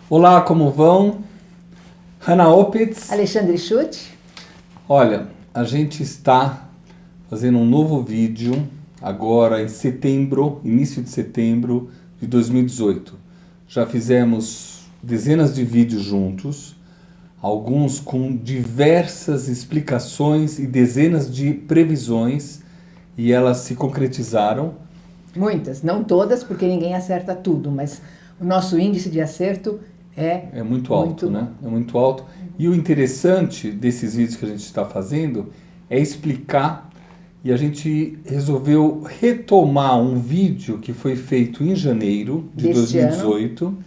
Olá, como vão? Hannah Opitz. Alexandre Schutt. Olha, a gente está fazendo um novo vídeo agora em setembro, início de setembro de 2018. Já fizemos dezenas de vídeos juntos, alguns com diversas explicações e dezenas de previsões, e elas se concretizaram. Muitas, não todas, porque ninguém acerta tudo, mas o nosso índice de acerto é muito alto, né? É muito alto. E o interessante desses vídeos que a gente está fazendo é explicar, e a gente resolveu retomar um vídeo que foi feito em janeiro de 2018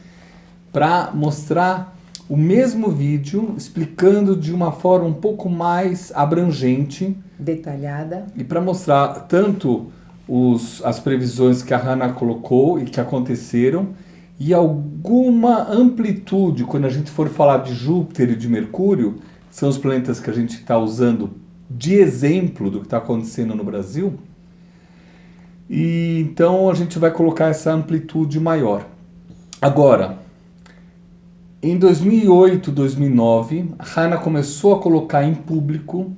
para mostrar o mesmo vídeo explicando de uma forma um pouco mais abrangente, detalhada, e para mostrar tanto as previsões que a Hannah colocou e que aconteceram, e alguma amplitude quando a gente for falar de Júpiter e de Mercúrio, que são os planetas que a gente está usando de exemplo do que está acontecendo no Brasil. E então a gente vai colocar essa amplitude maior. Agora, em 2008, 2009, a Hannah começou a colocar em público,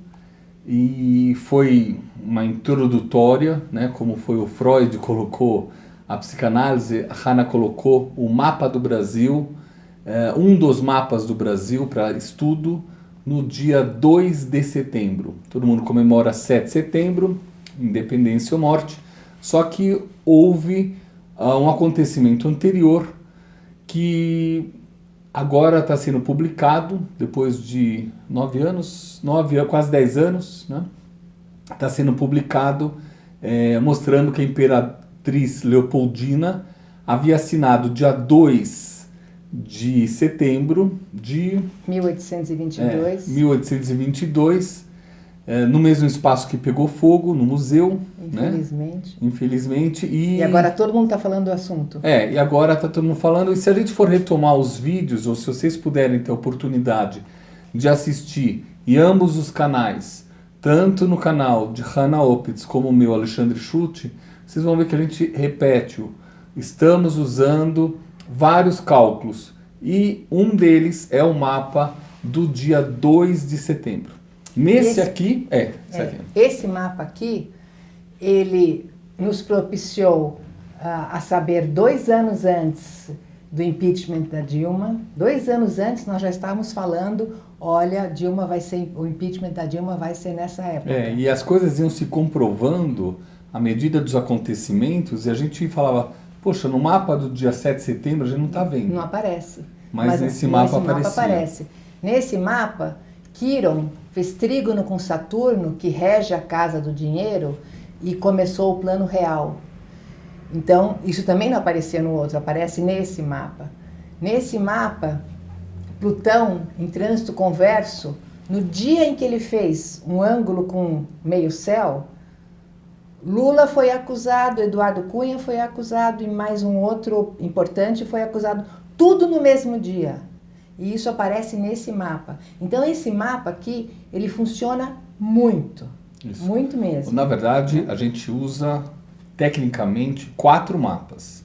e foi uma introdutória, né, como foi o Freud colocou a psicanálise, a Hannah colocou o mapa do Brasil, um dos mapas do Brasil para estudo, no dia 2 de setembro. Todo mundo comemora 7 de setembro, independência ou morte, só que houve um acontecimento anterior que agora está sendo publicado, depois de 9 anos, quase 10 anos, né? Está sendo publicado mostrando que a Imperatriz Leopoldina havia assinado dia 2 de setembro de 1822, no mesmo espaço que pegou fogo, no museu. Infelizmente. Né? Infelizmente. E agora todo mundo está falando do assunto. E agora está todo mundo falando. E se a gente for retomar os vídeos, ou se vocês puderem ter a oportunidade de assistir em ambos os canais, tanto no canal de Hannah Opitz como o meu, Alexandre Schutt, vocês vão ver que a gente repete. Estamos usando vários cálculos. E um deles é o mapa do dia 2 de setembro. Esse mapa aqui, ele nos propiciou a saber 2 anos antes do impeachment da Dilma. 2 anos antes nós já estávamos falando, olha, o impeachment da Dilma vai ser nessa época. E as coisas iam se comprovando à medida dos acontecimentos, e a gente falava, poxa, no mapa do dia 7 de setembro a gente não está vendo. Não aparece. Mas nesse mapa aparecia. Nesse mapa, Quiron fez trígono com Saturno, que rege a casa do dinheiro, e começou o plano real. Então, isso também não aparecia no outro, aparece nesse mapa. Nesse mapa, Plutão, em trânsito converso, no dia em que ele fez um ângulo com meio céu, Lula foi acusado, Eduardo Cunha foi acusado, e mais um outro importante foi acusado, tudo no mesmo dia. E isso aparece nesse mapa. Então, esse mapa aqui, ele funciona muito. Isso. Muito mesmo. Na verdade, a gente usa, tecnicamente, 4 mapas.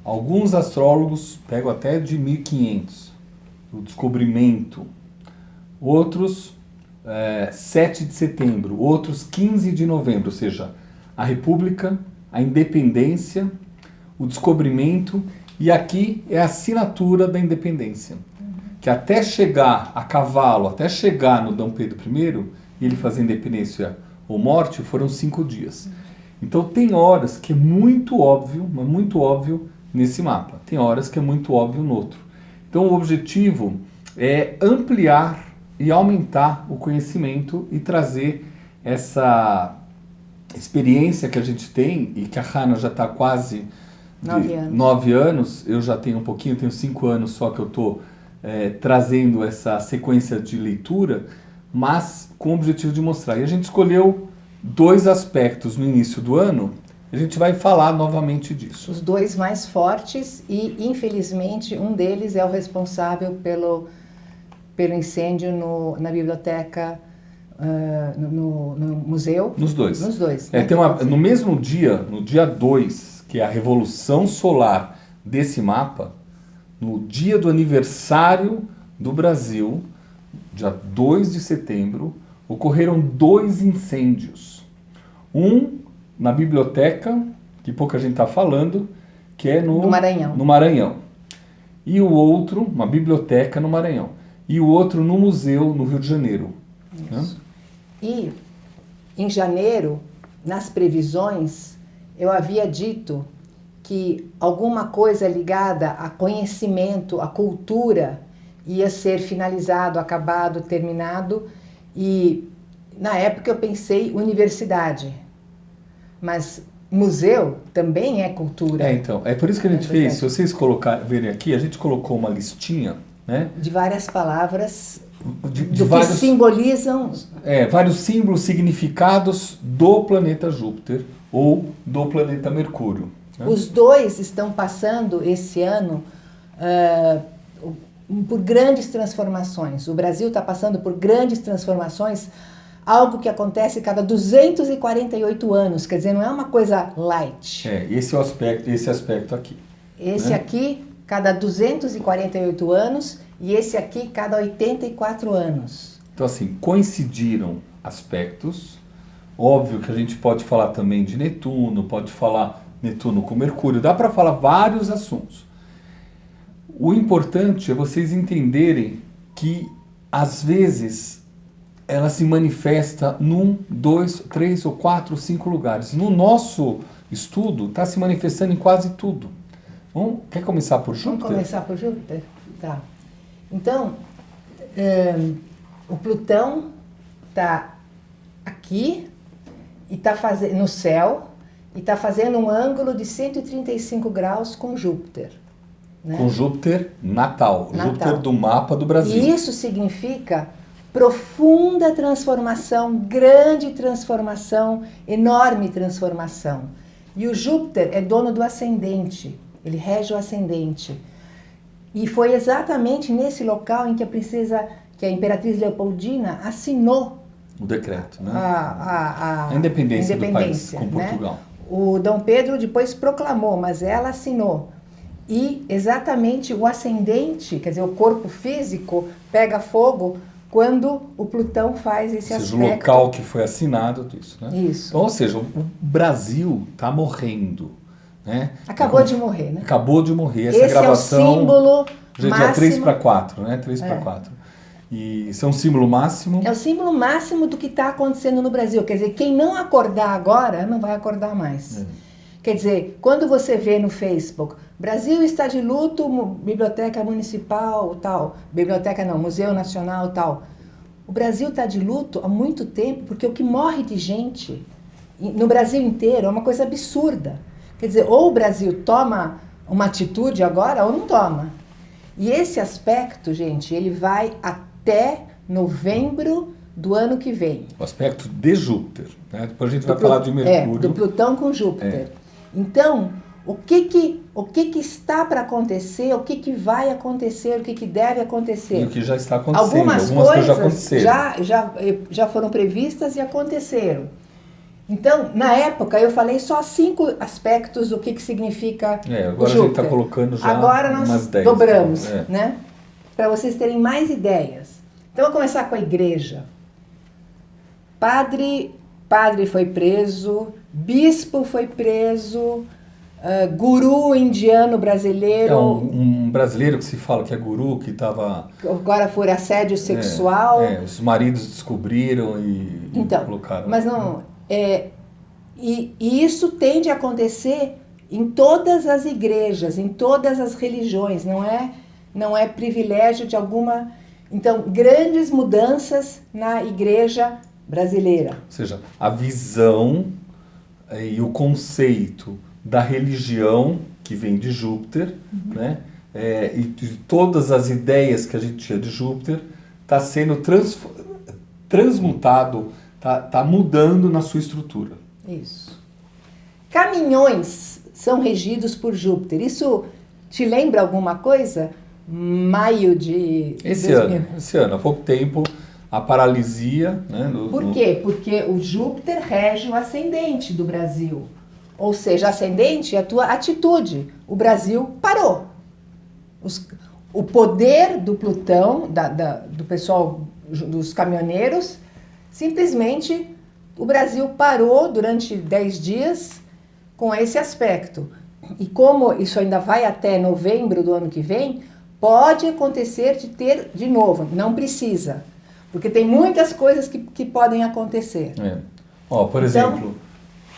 Alguns astrólogos pegam até de 1500, o descobrimento. Outros, 7 de setembro. Outros, 15 de novembro. Ou seja, a República, a Independência, o descobrimento, e aqui é a assinatura da Independência. Que até chegar a cavalo, até chegar no D. Pedro I, e ele fazer independência ou morte, foram 5 dias. Então tem horas que é muito óbvio, mas muito óbvio nesse mapa. Tem horas que é muito óbvio no outro. Então o objetivo é ampliar e aumentar o conhecimento e trazer essa experiência que a gente tem, e que a Hannah já está quase 9 anos, eu já tenho um pouquinho, tenho 5 anos só que eu estou trazendo essa sequência de leitura, mas com o objetivo de mostrar. E a gente escolheu 2 aspectos no início do ano, a gente vai falar novamente disso. Os 2 mais fortes, e infelizmente um deles é o responsável pelo incêndio na biblioteca, no museu. Nos dois. Nos dois. No mesmo dia, no dia 2, que é a revolução solar desse mapa, no dia do aniversário do Brasil, dia 2 de setembro, ocorreram 2 incêndios. Um na biblioteca, que pouca gente está falando, que é no Maranhão. E o outro, uma biblioteca no Maranhão. E o outro no museu, no Rio de Janeiro. Isso. Né? E, em janeiro, nas previsões, eu havia dito que alguma coisa ligada a conhecimento, a cultura, ia ser finalizado, acabado, terminado. E, na época, eu pensei universidade. Mas museu também é cultura. Então, é por isso que a gente fez, se vocês verem aqui, a gente colocou uma listinha, né? De várias palavras de vários, que simbolizam... vários símbolos, significados do planeta Júpiter ou do planeta Mercúrio. Né? Os dois estão passando esse ano por grandes transformações. O Brasil está passando por grandes transformações, algo que acontece cada 248 anos, quer dizer, não é uma coisa light. Esse aspecto aqui. Esse, né? Aqui, cada 248 anos, e esse aqui, cada 84 anos. Então, assim, coincidiram aspectos. Óbvio que a gente pode falar também de Netuno, pode falar Netuno com Mercúrio, dá para falar vários assuntos. O importante é vocês entenderem que, às vezes, ela se manifesta num, 2, 3 ou 4, 5 lugares. No nosso estudo, está se manifestando em quase tudo. Quer começar por Júpiter? Vamos começar por Júpiter? Tá. Então, o Plutão está aqui, e está fazendo no céu, e está fazendo um ângulo de 135 graus com Júpiter. Né? Com Júpiter natal, Júpiter do mapa do Brasil. E isso significa profunda transformação, grande transformação, enorme transformação. E o Júpiter é dono do ascendente, ele rege o ascendente. E foi exatamente nesse local em que a Imperatriz Leopoldina assinou o decreto, né? A independência do país com Portugal. Né? O Dom Pedro depois proclamou, mas ela assinou. E exatamente o ascendente, quer dizer, o corpo físico, pega fogo quando o Plutão faz esse aspecto. O local que foi assinado, isso, né? Isso. Então, ou seja, o Brasil está morrendo, né? Acabou de morrer, né? Acabou de morrer. Essa esse gravação, é o símbolo máximo. Dia 3 para 4, né? 3 para 4. E isso é um símbolo máximo. É o símbolo máximo do que está acontecendo no Brasil. Quer dizer, quem não acordar agora, não vai acordar mais. Quer dizer, quando você vê no Facebook, Brasil está de luto, biblioteca municipal, tal. Biblioteca não, Museu Nacional, tal. O Brasil está de luto há muito tempo, porque o que morre de gente no Brasil inteiro é uma coisa absurda. Quer dizer, ou o Brasil toma uma atitude agora, ou não toma. E esse aspecto, gente, ele vai até novembro do ano que vem. O aspecto de Júpiter, né? Depois a gente vai falar de Mercúrio. Do Plutão com Júpiter. Então, o que está para acontecer, o que vai acontecer, o que deve acontecer. E o que já está acontecendo. Algumas coisas já aconteceram. Já foram previstas e aconteceram. Então, na época, eu falei só 5 aspectos do que significa agora Júpiter. A gente está colocando já agora nós umas 10. dobramos, né? Para vocês terem mais ideias. Então, vou começar com a igreja. Padre foi preso, bispo foi preso, guru indiano brasileiro... Um brasileiro que se fala que é guru, que estava... Agora foi assédio sexual. Os maridos descobriram e colocaram... Mas não... E isso tende a acontecer em todas as igrejas, em todas as religiões, não é privilégio de alguma... Então, grandes mudanças na igreja brasileira. Ou seja, a visão e o conceito da religião que vem de Júpiter, né? E de todas as ideias que a gente tinha de Júpiter, está sendo transmutado, está mudando na sua estrutura. Isso. Caminhões são regidos por Júpiter. Isso te lembra alguma coisa? Maio de... Esse ano, há pouco tempo, a paralisia... Né, Por quê? Porque o Júpiter rege o ascendente do Brasil. Ou seja, ascendente é a tua atitude. O Brasil parou. o poder do Plutão, do pessoal, dos caminhoneiros, simplesmente o Brasil parou durante 10 dias com esse aspecto. E como isso ainda vai até novembro do ano que vem, pode acontecer de ter de novo, não precisa. Porque tem muitas coisas que podem acontecer. Por exemplo,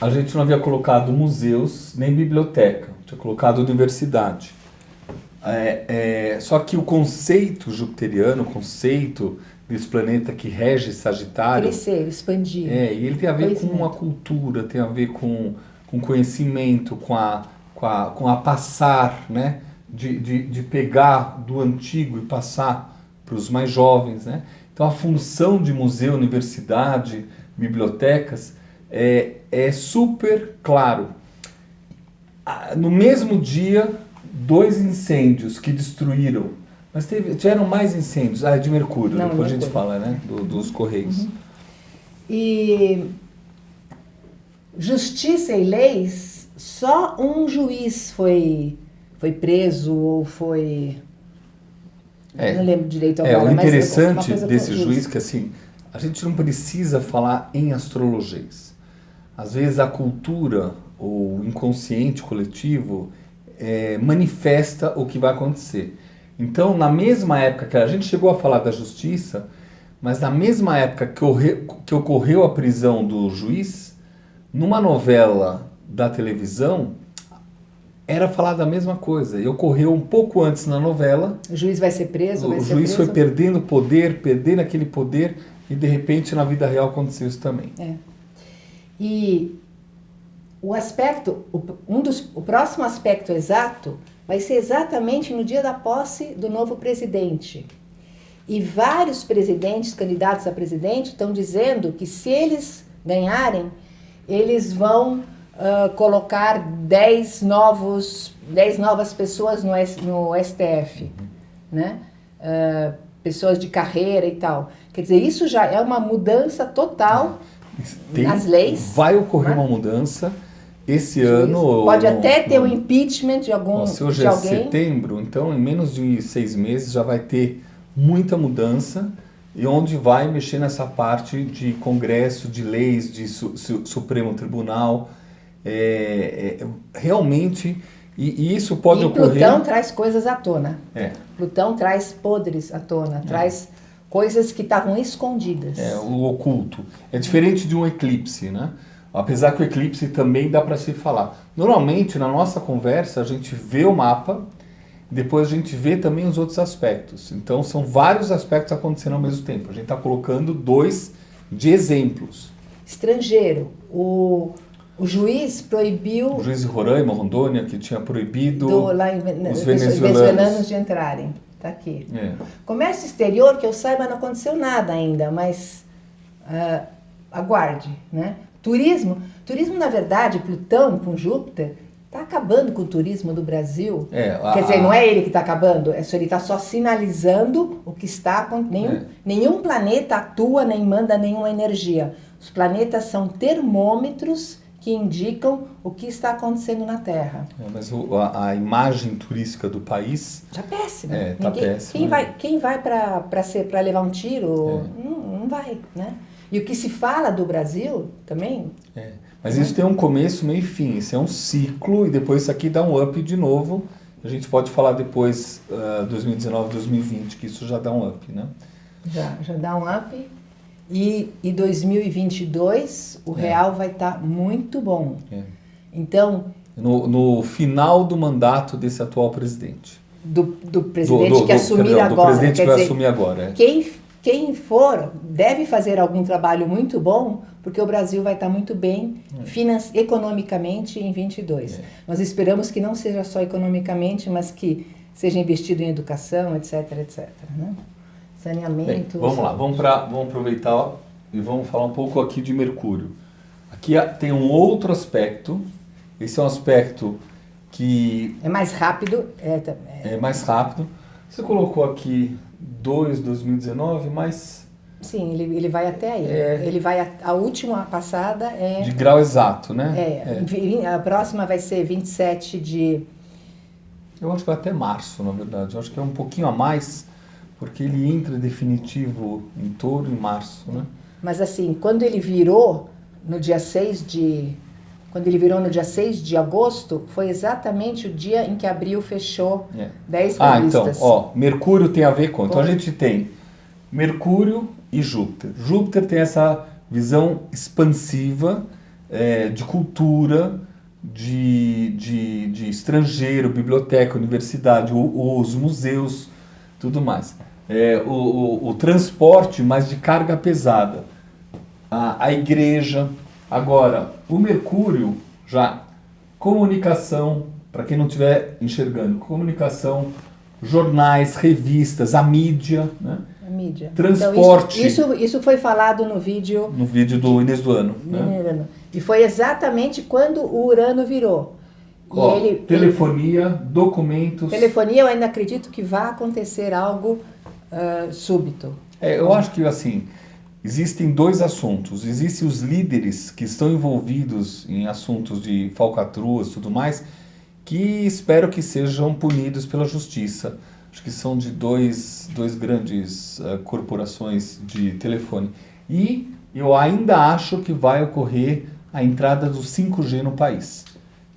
a gente não havia colocado museus nem biblioteca, tinha colocado universidade. Só que o conceito jupiteriano, o conceito desse planeta que rege Sagitário... Crescer, expandir. E ele tem a ver com a cultura, tem a ver com conhecimento, com a passar, né? De pegar do antigo e passar para os mais jovens, né? Então a função de museu, universidade, bibliotecas é super claro. No mesmo dia, 2 incêndios que destruíram, mas tiveram mais incêndios, de Mercúrio, Não, depois Mercúrio. a gente fala, né, dos Correios. Uhum. E justiça e leis, só um juiz foi preso ou foi... Não lembro direito agora. O interessante mas desse juiz que assim, a gente não precisa falar em astrologias. Às vezes a cultura ou o inconsciente coletivo manifesta o que vai acontecer. Então, na mesma época que a gente chegou a falar da justiça, mas na mesma época que ocorreu a prisão do juiz, numa novela da televisão, era falada a mesma coisa. E ocorreu um pouco antes na novela. O juiz vai ser preso? O juiz foi perdendo poder, perdendo aquele poder, e de repente na vida real aconteceu isso também. E o aspecto, o próximo aspecto exato vai ser exatamente no dia da posse do novo presidente. E vários presidentes, candidatos a presidente, estão dizendo que se eles ganharem, eles vão colocar 10 novas pessoas no STF, né? Pessoas de carreira e tal. Quer dizer, isso já é uma mudança total nas leis. Vai ocorrer uma mudança esse ano. Pode até ter um impeachment de algum se hoje de é alguém. setembro, então em menos de 6 meses já vai ter muita mudança, e onde vai mexer nessa parte de Congresso, de leis, de Supremo Tribunal. Realmente, e isso pode ocorrer... Plutão traz coisas à tona. Plutão traz podres à tona, traz coisas que estavam escondidas. O oculto. É diferente de um eclipse, né? Apesar que o eclipse também dá para se falar. Normalmente, na nossa conversa, a gente vê o mapa, depois a gente vê também os outros aspectos. Então, são vários aspectos acontecendo ao mesmo tempo. A gente está colocando 2 de exemplos. Estrangeiro. O juiz proibiu... O juiz de Roraima, Rondônia, que tinha proibido os venezuelanos de entrarem. Está aqui. Comércio exterior, que eu saiba, não aconteceu nada ainda, mas aguarde, né? Turismo, na verdade, Plutão com Júpiter, está acabando com o turismo do Brasil. Quer dizer, não é ele que está acabando, ele está só sinalizando o que está acontecendo. Nenhum planeta atua nem manda nenhuma energia. Os planetas são termômetros que indicam o que está acontecendo na Terra. Mas a imagem turística do país... Está péssima. Tá péssima. Quem vai para levar um tiro, não vai, né? E o que se fala do Brasil também... Mas isso tem um começo, meio e fim. Isso é um ciclo, e depois isso aqui dá um up de novo. A gente pode falar depois, 2019, 2020, que isso já dá um up, né? Já dá um up. E 2022, o real vai estar muito bom. Então... No final do mandato desse atual presidente. Do presidente que assumir agora. Do presidente que vai assumir agora. Quem for deve fazer algum trabalho muito bom, porque o Brasil vai estar muito bem economicamente em 22. Nós esperamos que não seja só economicamente, mas que seja investido em educação, etc, etc. Né? Saneamento... Bem, vamos lá, vamos aproveitar e vamos falar um pouco aqui de Mercúrio. Aqui tem um outro aspecto, esse é um aspecto que... É mais rápido. É mais rápido. Você colocou aqui 2019, mas... Sim, ele vai até aí. Ele vai a última passada é... De grau exato, né? A próxima vai ser 27 de Eu acho que vai até março, na verdade. Eu acho que é um pouquinho a mais, porque ele entra definitivo em touro em março, né? Mas assim, quando ele virou no dia 6 de... Quando ele virou no dia 6 de agosto, foi exatamente o dia em que abriu fechou 10 revistas. Então, Mercúrio tem a ver com... Então a gente tem Mercúrio e Júpiter. Júpiter tem essa visão expansiva de cultura, de estrangeiro, biblioteca, universidade, os museus, tudo mais. O transporte, mas de carga pesada. A igreja. Agora, o Mercúrio, já, comunicação, para quem não estiver enxergando, comunicação, jornais, revistas, a mídia, né? A mídia. Transporte. Então, isso foi falado no vídeo... No vídeo do Inês do Ano. Né? E foi exatamente quando o Urano virou. Telefonia, documentos... Telefonia, eu ainda acredito que vai acontecer algo súbito. Eu acho que, assim... Existem dois assuntos. Existem os líderes que estão envolvidos em assuntos de falcatruas e tudo mais, que espero que sejam punidos pela justiça. Acho que são de dois grandes corporações de telefone. E eu ainda acho que vai ocorrer a entrada do 5G no país.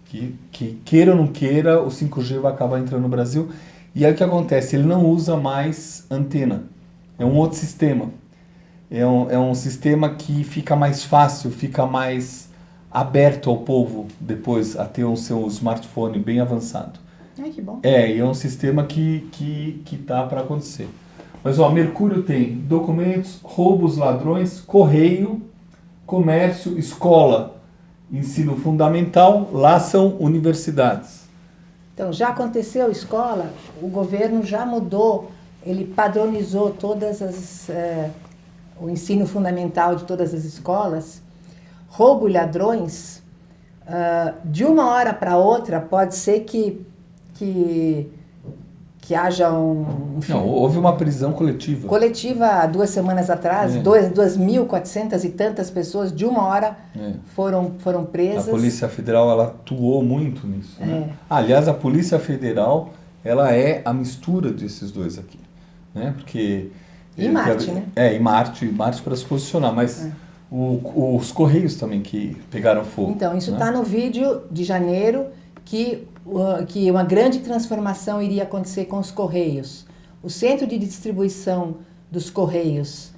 Que queira ou não queira, o 5G vai acabar entrando no Brasil. E aí o que acontece? Ele não usa mais antena. É um outro sistema. É um sistema que fica mais fácil, fica mais aberto ao povo depois a ter o seu smartphone bem avançado. Ai, que bom. E é um sistema que tá para acontecer. Mas Mercúrio tem documentos, roubos, ladrões, correio, comércio, escola, ensino fundamental, lá são universidades. Então já aconteceu escola, o governo já mudou, ele padronizou todas as... o ensino fundamental de todas as escolas. Roubo e ladrões, de uma hora para outra, pode ser que haja Não, houve uma prisão coletiva. Coletiva há 2 semanas atrás, 2.400 e tantas pessoas, de uma hora, foram presas. A Polícia Federal, ela atuou muito nisso. Né? Aliás, a Polícia Federal, ela é a mistura desses dois aqui. Né? Porque... E Marte, né? E Marte para se posicionar, mas os Correios também que pegaram fogo. Então, isso está no vídeo de janeiro, que uma grande transformação iria acontecer com os Correios. O centro de distribuição dos Correios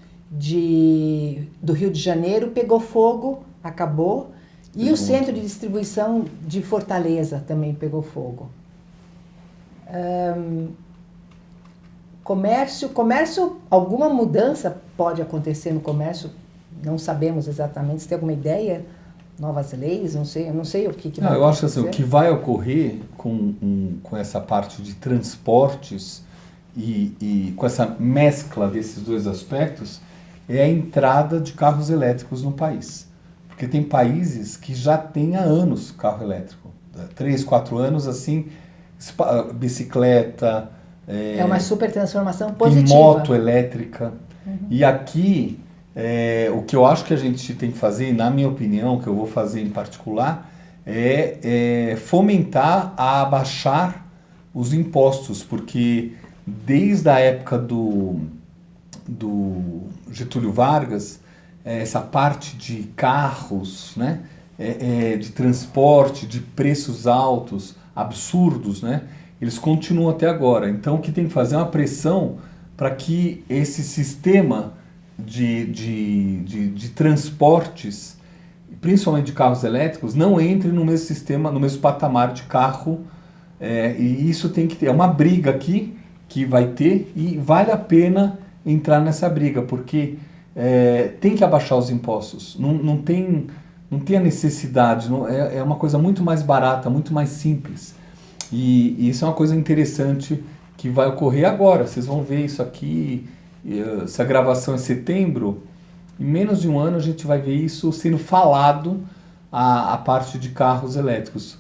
do Rio de Janeiro pegou fogo, acabou, e o centro de distribuição de Fortaleza também pegou fogo. Comércio, alguma mudança pode acontecer no comércio, não sabemos exatamente. Você tem alguma ideia? Novas leis? Não sei o que vai acontecer. Eu acho assim, o que vai ocorrer com essa parte de transportes e com essa mescla desses dois aspectos é a entrada de carros elétricos no país. Porque tem países que já têm há anos carro elétrico. 3, 4 anos, assim, bicicleta... É uma super transformação positiva. Em moto elétrica. E aqui, o que eu acho que a gente tem que fazer, na minha opinião, que eu vou fazer em particular, é fomentar a abaixar os impostos, porque desde a época do Getúlio Vargas, essa parte de carros, né, de transporte, de preços altos, absurdos, né, eles continuam até agora. Então, o que tem que fazer é uma pressão para que esse sistema de transportes, principalmente de carros elétricos, não entre no mesmo sistema, no mesmo patamar de carro. E isso tem que ter. É uma briga aqui que vai ter e vale a pena entrar nessa briga, porque tem que abaixar os impostos. Não tem a necessidade. É uma coisa muito mais barata, muito mais simples. E isso é uma coisa interessante que vai ocorrer agora. Vocês vão ver isso aqui, essa gravação é setembro, em menos de um ano a gente vai ver isso sendo falado, a parte de carros elétricos.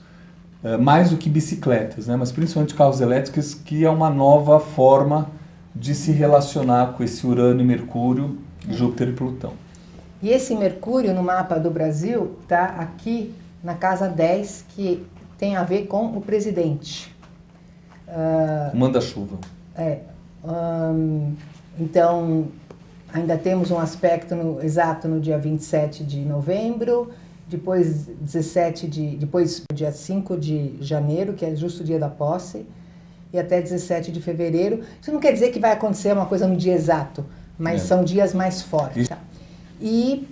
Mais do que bicicletas, né? Mas principalmente carros elétricos, que é uma nova forma de se relacionar com esse Urano e Mercúrio, Júpiter e Plutão. E esse Mercúrio no mapa do Brasil está aqui na casa 10, que tem a ver com o presidente. Manda-chuva. Então, ainda temos um aspecto exato no dia 27 de novembro, depois dia 5 de janeiro, que é justo o dia da posse, e até 17 de fevereiro. Isso não quer dizer que vai acontecer uma coisa no dia exato, mas são dias mais fortes. Tá? E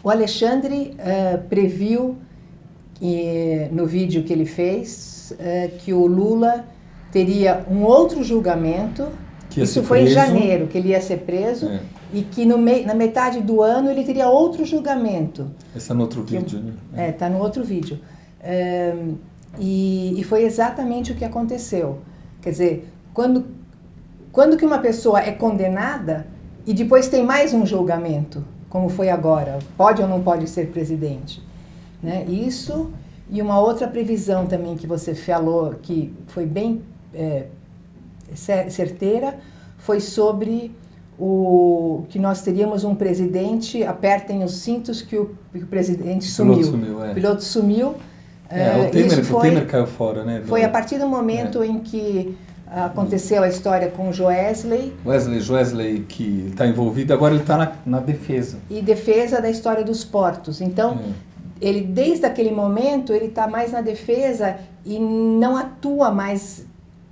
o Alexandre previu, no vídeo que ele fez, que o Lula teria um outro julgamento. Isso foi em janeiro, que ele ia ser preso, e que na metade do ano ele teria outro julgamento. Esse é no outro vídeo, né? Está no outro vídeo. E foi exatamente o que aconteceu. Quer dizer, quando que uma pessoa é condenada e depois tem mais um julgamento, como foi agora, pode ou não pode ser presidente? Né? Isso, e uma outra previsão também que você falou, que foi bem certeira, foi sobre que nós teríamos um presidente, apertem os cintos que o presidente sumiu. O piloto sumiu. O Temer caiu fora, né? Foi a partir do momento em que aconteceu a história com o Joesley. Joesley que está envolvido, agora ele está na defesa. E defesa da história dos portos. Então, ele desde aquele momento, ele está mais na defesa e não atua mais,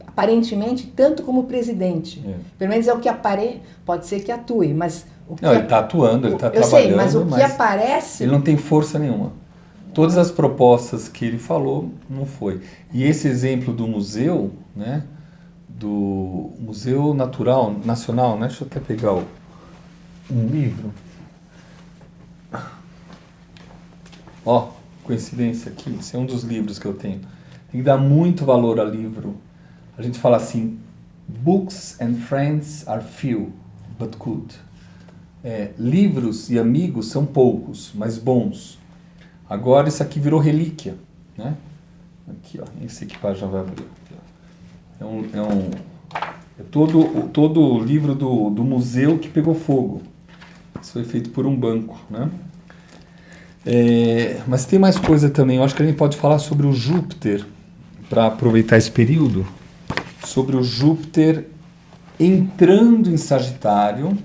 aparentemente, tanto como presidente. Pelo menos é o que aparece, pode ser que atue, mas... ele está atuando, ele está trabalhando. Eu sei, mas o que aparece... Ele não tem força nenhuma. Todas as propostas que ele falou, não foi. E esse exemplo do museu, né? Do Museu Nacional, né? Deixa eu até pegar um livro. Ó, coincidência aqui, esse é um dos livros que eu tenho. Tem que dar muito valor a livro. A gente fala assim, books and friends are few, but good. Livros e amigos são poucos, mas bons. Agora isso aqui virou relíquia, né? Aqui, ó, esse aqui já vai abrir. É todo o livro do museu que pegou fogo. Isso foi feito por um banco, né? Mas tem mais coisa também. Eu acho que a gente pode falar sobre o Júpiter, para aproveitar esse período, sobre o Júpiter entrando em Sagitário,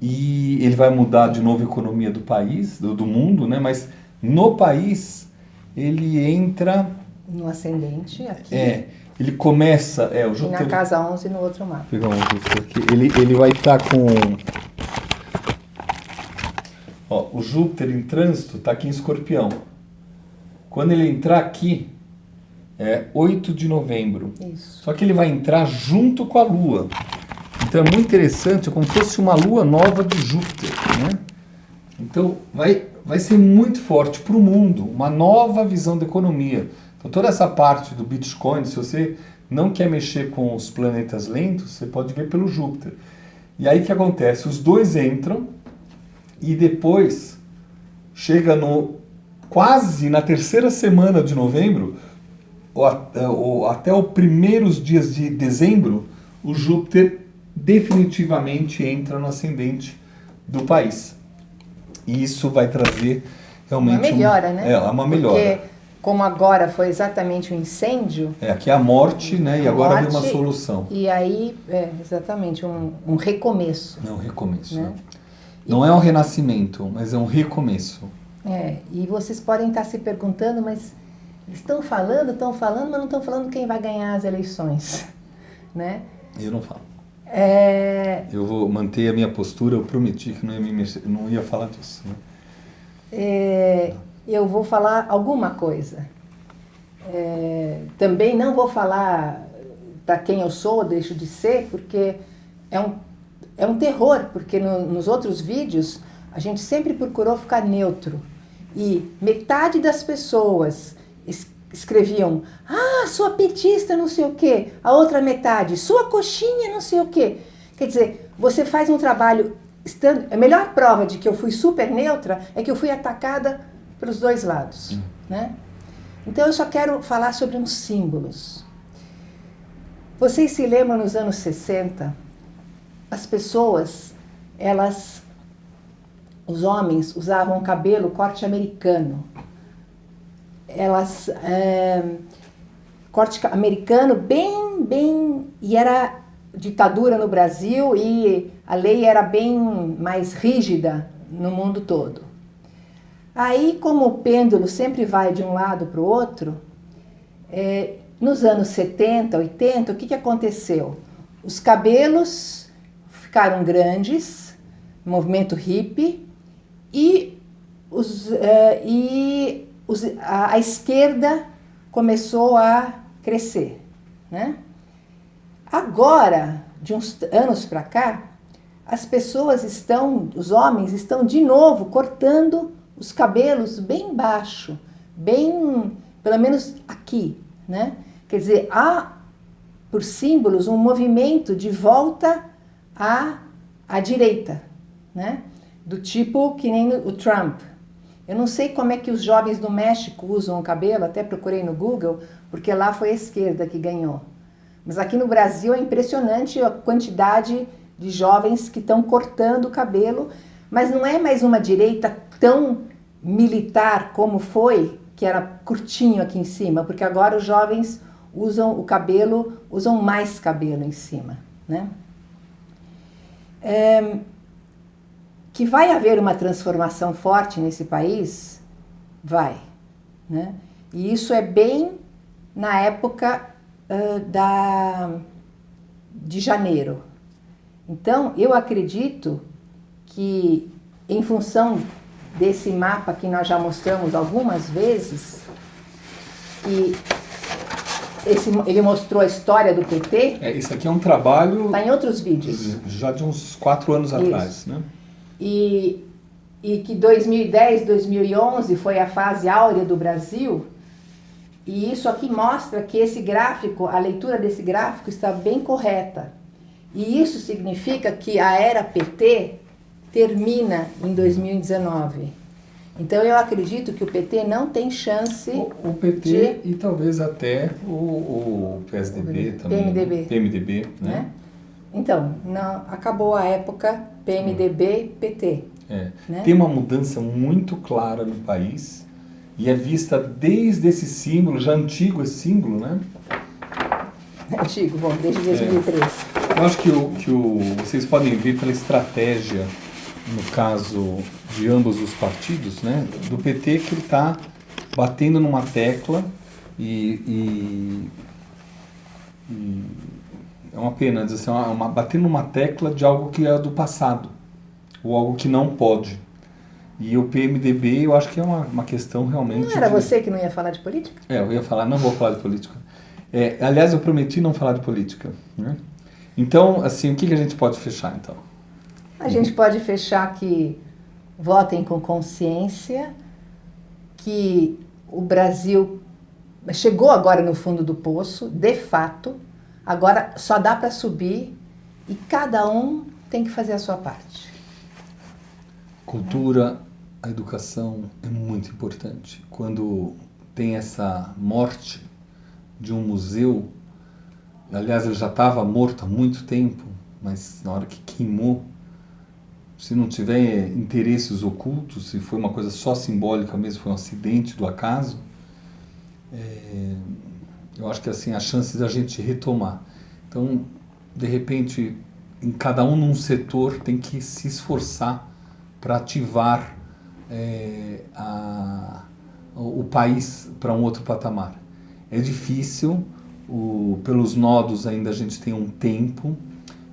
e ele vai mudar de novo a economia do país, do mundo, né? Mas no país ele entra... No ascendente, aqui. Ele começa... o Júpiter, e na casa 11 no outro mapa. Vou pegar um Júpiter aqui. Ele vai estar com... o Júpiter em trânsito está aqui em Escorpião. Quando ele entrar aqui, 8 de novembro. Isso. Só que ele vai entrar junto com a Lua. Então é muito interessante, é como se fosse uma Lua nova de Júpiter, né? Então vai ser muito forte para o mundo, uma nova visão da economia. Então toda essa parte do Bitcoin, se você não quer mexer com os planetas lentos, você pode ver pelo Júpiter. E aí o que acontece? Os dois entram e depois chega quase na terceira semana de novembro, ou até os primeiros dias de dezembro, o Júpiter definitivamente entra no ascendente do país. E isso vai trazer realmente... Uma melhora, né? Uma melhora. Porque, como agora foi exatamente um incêndio... Aqui é a morte, né? E agora vem uma solução. E aí, exatamente, um recomeço. É um recomeço, né? Né? Não é um renascimento, mas é um recomeço. E vocês podem estar se perguntando, mas eles estão falando, mas não estão falando quem vai ganhar as eleições, né? Eu não falo. Eu vou manter a minha postura, eu prometi que não ia falar disso. Né? Eu vou falar alguma coisa. Também não vou falar para quem eu sou ou deixo de ser, porque é um terror, porque nos outros vídeos a gente sempre procurou ficar neutro. E metade das pessoas escreviam, sua petista não sei o quê, a outra metade, sua coxinha não sei o quê. Quer dizer, você faz um trabalho, a melhor prova de que eu fui super neutra é que eu fui atacada pelos dois lados, né? Então eu só quero falar sobre uns símbolos. Vocês se lembram nos anos 60, as pessoas, os homens usavam cabelo corte americano. corte americano, e era ditadura no Brasil e a lei era bem mais rígida no mundo todo. Aí, como o pêndulo sempre vai de um lado para o outro, nos anos 70, 80, o que aconteceu? Os cabelos ficaram grandes, movimento hippie, e a esquerda começou a crescer, né? Agora, de uns anos para cá, os homens estão de novo cortando os cabelos bem baixo, pelo menos aqui, né? Quer dizer, há por símbolos um movimento de volta à direita, né? Do tipo que nem o Trump. Eu não sei como é que os jovens do México usam o cabelo, até procurei no Google, porque lá foi a esquerda que ganhou. Mas aqui no Brasil é impressionante a quantidade de jovens que estão cortando o cabelo, mas não é mais uma direita tão militar como foi, que era curtinho aqui em cima, porque agora os jovens usam mais cabelo em cima, né? Que vai haver uma transformação forte nesse país? Vai, né? E isso é bem na época de janeiro. Então, eu acredito que, em função desse mapa que nós já mostramos algumas vezes, e ele mostrou a história do PT. Isso aqui é um trabalho... Está em outros vídeos. Já de uns 4 anos atrás, né? E que 2010, 2011 foi a fase áurea do Brasil. E isso aqui mostra que esse gráfico, a leitura desse gráfico está bem correta. E isso significa que a era PT termina em 2019. Então eu acredito que o PT não tem chance o PT e talvez até o PSDB também. PMDB, né? Então, acabou a época PMDB-PT. Né? Tem uma mudança muito clara no país e é vista desde esse símbolo, já antigo esse símbolo, né? Antigo, bom, desde 2003. Eu acho que vocês podem ver pela estratégia, no caso de ambos os partidos, né? Do PT, que ele está batendo numa tecla e é uma pena dizer assim, batendo numa tecla de algo que é do passado, ou algo que não pode. E o PMDB, eu acho que é uma questão realmente... Não era você que não ia falar de política? Eu ia falar, não vou falar de política. Aliás, eu prometi não falar de política, né? Então, assim, o que a gente pode fechar, então? A gente pode fechar que votem com consciência, que o Brasil chegou agora no fundo do poço, de fato, agora só dá para subir e cada um tem que fazer a sua parte. Cultura, a educação é muito importante. Quando tem essa morte de um museu, aliás, ele já estava morto há muito tempo, mas na hora que queimou, se não tiver interesses ocultos, se foi uma coisa só simbólica mesmo, foi um acidente do acaso, eu acho que assim, a chance da gente retomar. Então, de repente, em cada um num setor tem que se esforçar para ativar o país para um outro patamar. É difícil, pelos nodos ainda a gente tem um tempo,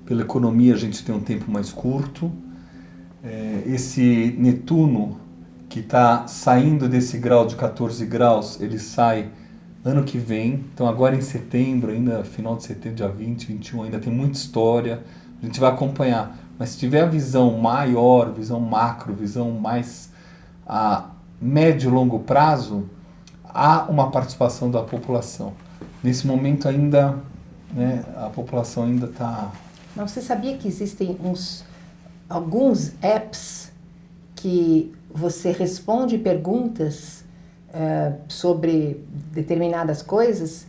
pela economia a gente tem um tempo mais curto. Esse Netuno que está saindo desse grau de 14 graus, ele sai ano que vem, então agora em setembro, ainda final de setembro, dia 20, 21, ainda tem muita história, a gente vai acompanhar. Mas se tiver a visão maior, visão macro, visão mais a médio e longo prazo, há uma participação da população. Nesse momento ainda, né, a população ainda está... Mas você sabia que existem alguns apps que você responde perguntas sobre determinadas coisas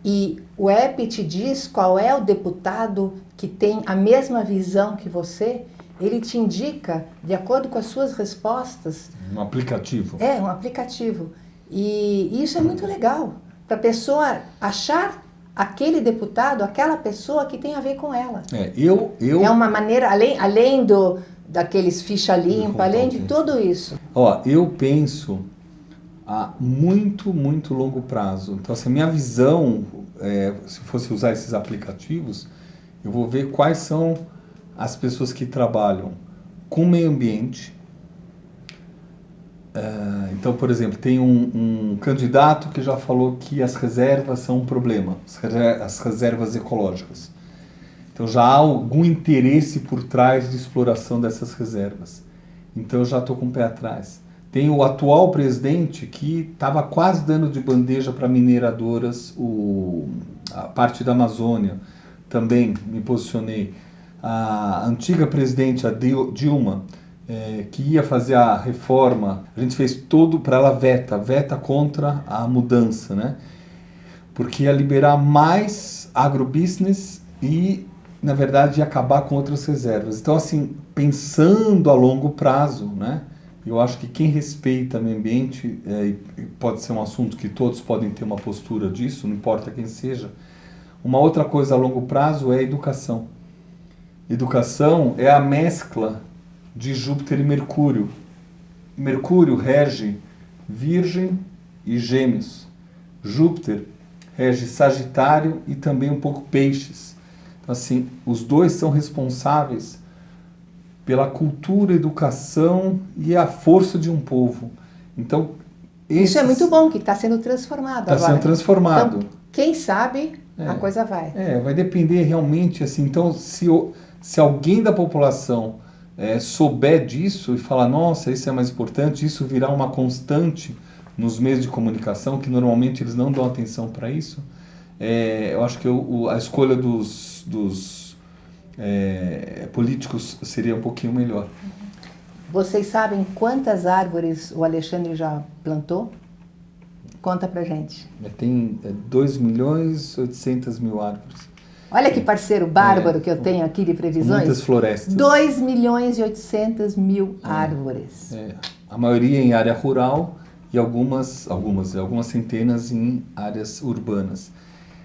e o app te diz qual é o deputado que tem a mesma visão que você, ele te indica de acordo com as suas respostas. Um aplicativo. Um aplicativo. E isso é muito legal. para a pessoa achar aquele deputado, aquela pessoa que tem a ver com ela. É uma maneira, além daqueles ficha limpa, além de tudo isso. Eu penso a muito, muito longo prazo. Então, assim, a minha visão, se fosse usar esses aplicativos, eu vou ver quais são as pessoas que trabalham com meio ambiente. Então, por exemplo, tem um candidato que já falou que as reservas são um problema, as reservas ecológicas. Então já há algum interesse por trás de exploração dessas reservas. Então eu já estou com o pé atrás. Tem o atual presidente que estava quase dando de bandeja para mineradoras a parte da Amazônia. Também me posicionei. A antiga presidente, a Dilma, que ia fazer a reforma, a gente fez tudo para ela veta contra a mudança, né? Porque ia liberar mais agrobusiness e, na verdade, ia acabar com outras reservas. Então, assim, pensando a longo prazo, né? Eu acho que quem respeita o meio ambiente, pode ser um assunto que todos podem ter uma postura disso, não importa quem seja. Uma outra coisa a longo prazo é a educação. Educação é a mescla de Júpiter e Mercúrio. Mercúrio rege Virgem e Gêmeos. Júpiter rege Sagitário e também um pouco Peixes. Então, assim, os dois são responsáveis pela cultura, educação e a força de um povo. Então, isso é muito bom, que está sendo transformado agora. Está sendo transformado. Então, quem sabe a coisa vai. Vai depender realmente, assim, então, se alguém da população souber disso e falar, nossa, isso é mais importante, isso virar uma constante nos meios de comunicação, que normalmente eles não dão atenção para isso, eu acho que a escolha dos políticos seria um pouquinho melhor. Vocês sabem quantas árvores o Alexandre já plantou? Conta pra gente. Tem 2.800.000 árvores. Olha que parceiro bárbaro que eu tenho aqui de previsões. Muitas florestas. 2.800.000 árvores. A maioria em área rural e algumas centenas em áreas urbanas.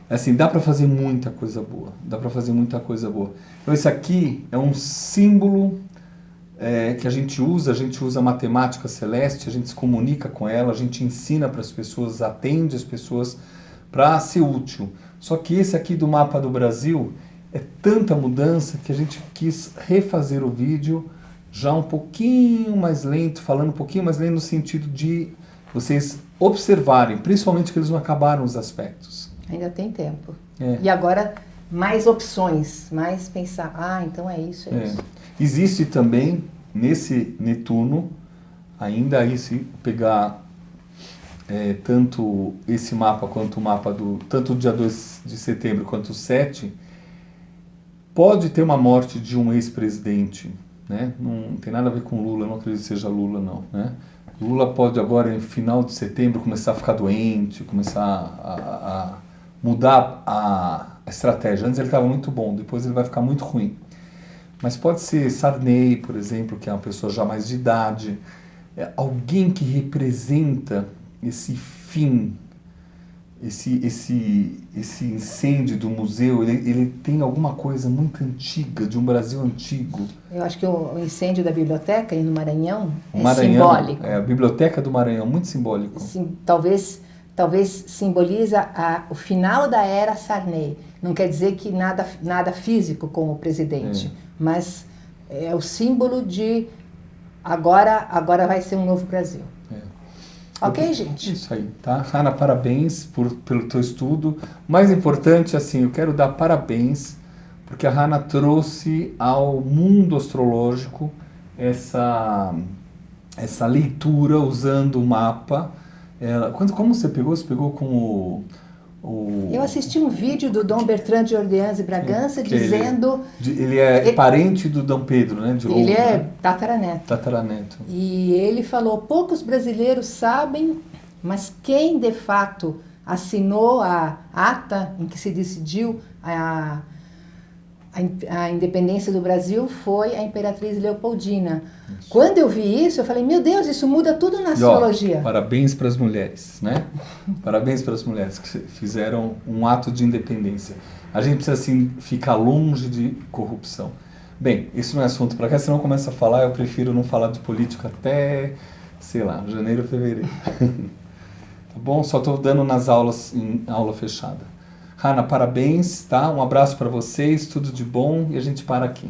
Assim, dá para fazer muita coisa boa. Então esse aqui é um símbolo que a gente usa a matemática celeste, a gente se comunica com ela, a gente ensina para as pessoas, atende as pessoas para ser útil. Só que esse aqui do mapa do Brasil é tanta mudança que a gente quis refazer o vídeo já um pouquinho mais lento, falando um pouquinho mais lento no sentido de vocês observarem, principalmente que eles não acabaram os aspectos. Ainda tem tempo. E agora mais opções, mais pensar, então é isso. Existe também nesse Netuno, ainda aí se pegar tanto esse mapa quanto o mapa tanto o dia 2 de setembro quanto o 7, pode ter uma morte de um ex-presidente, né? Não tem nada a ver com Lula, não acredito que seja Lula, não, né? Lula pode agora, em final de setembro, começar a ficar doente, começar a mudar a estratégia. Antes ele estava muito bom, depois ele vai ficar muito ruim. Mas pode ser Sarney, por exemplo, que é uma pessoa já mais de idade, alguém que representa esse fim, esse incêndio do museu, ele tem alguma coisa muito antiga, de um Brasil antigo. Eu acho que o incêndio da biblioteca no Maranhão simbólico. A biblioteca do Maranhão, muito simbólico. Sim, talvez simboliza o final da era Sarney. Não quer dizer que nada físico com o presidente, mas é o símbolo de agora vai ser um novo Brasil. Ok, gente? Isso aí, tá? Hanna, parabéns pelo teu estudo. Mais importante, assim, eu quero dar parabéns porque a Hanna trouxe ao mundo astrológico essa leitura usando o mapa. Como você pegou? Você pegou com Eu assisti um vídeo do Dom Bertrand de Orleans e Bragança dizendo... Ele é parente do Dom Pedro, né? Ele é tataraneto. Tataraneto. E ele falou, poucos brasileiros sabem, mas quem de fato assinou a ata em que se decidiu a independência do Brasil foi a Imperatriz Leopoldina. Isso. Quando eu vi isso, eu falei, meu Deus, isso muda tudo na astrologia. Parabéns para as mulheres, né? Parabéns para as mulheres que fizeram um ato de independência. A gente precisa, assim, ficar longe de corrupção. Bem, isso não é assunto para cá, senão começa a falar, eu prefiro não falar de política até, sei lá, janeiro, fevereiro. Tá bom? Só estou dando nas aulas, em aula fechada. Hanna, parabéns, tá? Um abraço para vocês, tudo de bom e a gente para aqui.